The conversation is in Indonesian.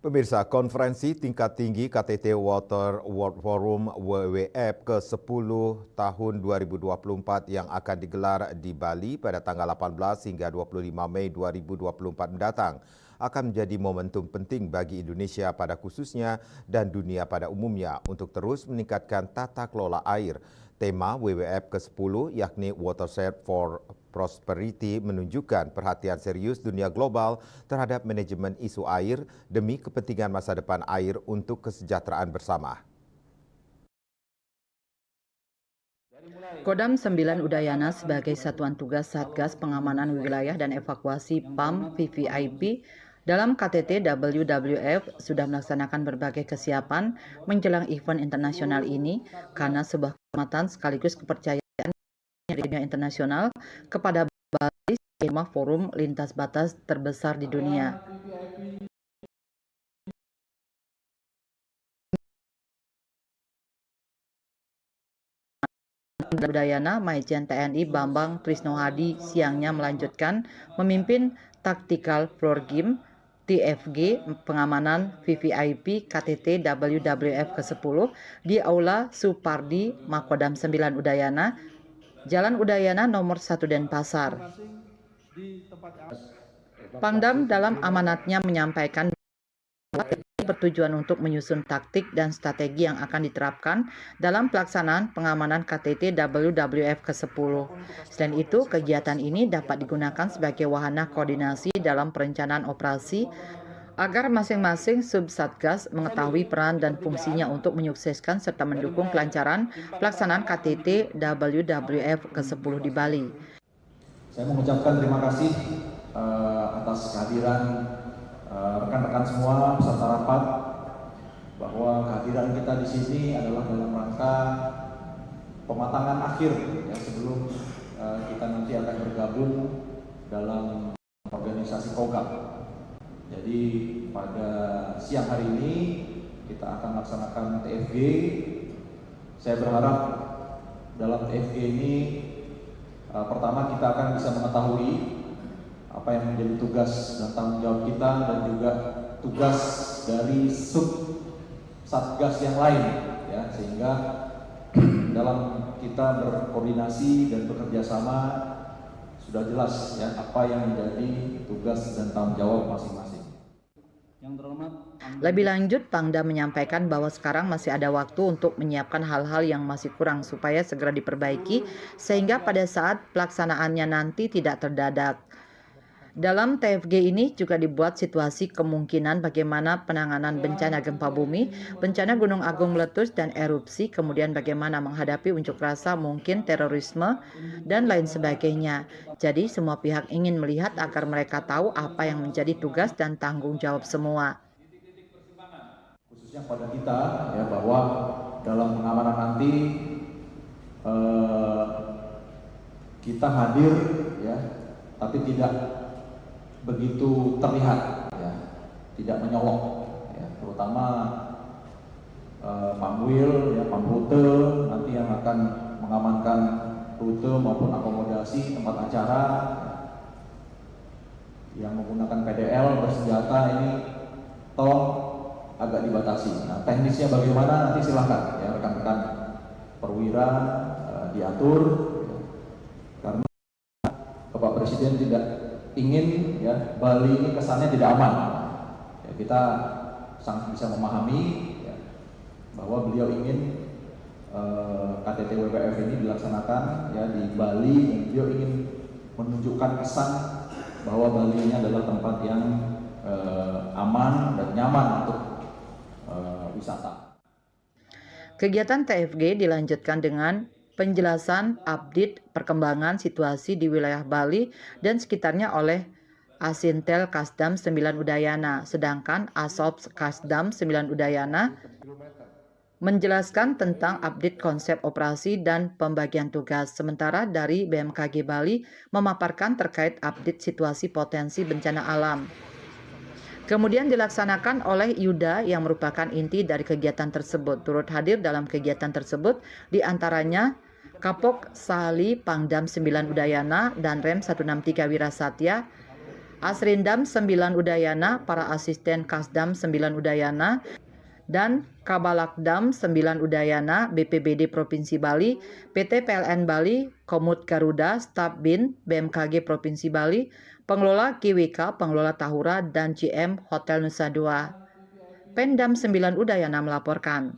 Pemirsa, konferensi tingkat tinggi KTT Water World Forum WWF ke-10 tahun 2024 yang akan digelar di Bali pada tanggal 18 hingga 25 Mei 2024 mendatang akan menjadi momentum penting bagi Indonesia pada khususnya dan dunia pada umumnya untuk terus meningkatkan tata kelola air. Tema WWF ke-10 yakni Watershed for Prosperity menunjukkan perhatian serius dunia global terhadap manajemen isu air demi kepentingan masa depan air untuk kesejahteraan bersama. Kodam 9 Udayana sebagai Satuan Tugas Satgas Pengamanan Wilayah dan Evakuasi PAM VVIP dalam KTT WWF sudah melaksanakan berbagai kesiapan menjelang event internasional ini karena sebuah kehormatan sekaligus kepercayaan dari dunia internasional kepada Bali sebagai forum lintas batas terbesar di dunia. Udayana Majen TNI Bambang Trisnohadi siangnya melanjutkan memimpin Tactical Floor Game TFG pengamanan VVIP KTT WWF ke-10 di Aula Supardi Makodam 9 Udayana, Jalan Udayana nomor 1 Denpasar. Pangdam dalam amanatnya menyampaikan bertujuan untuk menyusun taktik dan strategi yang akan diterapkan dalam pelaksanaan pengamanan KTT WWF ke-10. Selain itu, kegiatan ini dapat digunakan sebagai wahana koordinasi dalam perencanaan operasi agar masing-masing subsatgas mengetahui peran dan fungsinya untuk menyukseskan serta mendukung kelancaran pelaksanaan KTT WWF ke-10 di Bali. Saya mengucapkan terima kasih atas kehadiran rekan-rekan semua peserta rapat, bahwa kehadiran kita di sini adalah dalam rangka pematangan akhir ya, sebelum kita nanti akan bergabung dalam organisasi KOGAP. Jadi pada siang hari ini kita akan melaksanakan TFG. Saya berharap dalam TFG ini pertama kita akan bisa mengetahui apa yang menjadi tugas dan tanggung jawab kita dan juga tugas dari sub satgas yang lain ya, sehingga dalam kita berkoordinasi dan bekerja sama sudah jelas ya apa yang menjadi tugas dan tanggung jawab masing-masing. Lebih lanjut, Pangdam menyampaikan bahwa sekarang masih ada waktu untuk menyiapkan hal-hal yang masih kurang supaya segera diperbaiki sehingga pada saat pelaksanaannya nanti tidak terdadak. Dalam TFG ini juga dibuat situasi kemungkinan bagaimana penanganan bencana gempa bumi, bencana gunung agung meletus dan erupsi, kemudian bagaimana menghadapi unjuk rasa mungkin terorisme, dan lain sebagainya. Jadi semua pihak ingin melihat agar mereka tahu apa yang menjadi tugas dan tanggung jawab semua. Khususnya pada kita ya, bahwa dalam pengamanan nanti kita hadir ya, tapi tidak begitu terlihat ya, tidak menyolok ya, terutama Pamwil ya, Pamrute nanti yang akan mengamankan rute maupun akomodasi tempat acara yang menggunakan PDL bersenjata ini tolong agak dibatasi. Nah, teknisnya bagaimana nanti silahkan ya rekan-rekan perwira diatur ya. Karena Bapak Presiden tidak ingin ya Bali ini kesannya tidak aman. Ya, kita sangat bisa memahami ya, bahwa beliau ingin KTT WWF ini dilaksanakan ya di Bali, dan beliau ingin menunjukkan kesan bahwa Bali ini adalah tempat yang aman dan nyaman untuk wisata. Kegiatan TFG dilanjutkan dengan penjelasan update perkembangan situasi di wilayah Bali dan sekitarnya oleh Asintel Kasdam 9 Udayana, sedangkan Asops Kasdam 9 Udayana menjelaskan tentang update konsep operasi dan pembagian tugas. Sementara dari BMKG Bali memaparkan terkait update situasi potensi bencana alam. Kemudian dilaksanakan oleh Yuda yang merupakan inti dari kegiatan tersebut. Turut hadir dalam kegiatan tersebut diantaranya Kapok Sali Pangdam 9 Udayana dan Rem 163 Wirasatya, Asrindam 9 Udayana, para asisten Kasdam 9 Udayana, dan Kabalakdam 9 Udayana, BPBD Provinsi Bali, PT PLN Bali, Komut Garuda, Staf BIN, BMKG Provinsi Bali, pengelola KWK, pengelola Tahura, dan GM Hotel Nusa Dua. Pendam 9 Udayana melaporkan.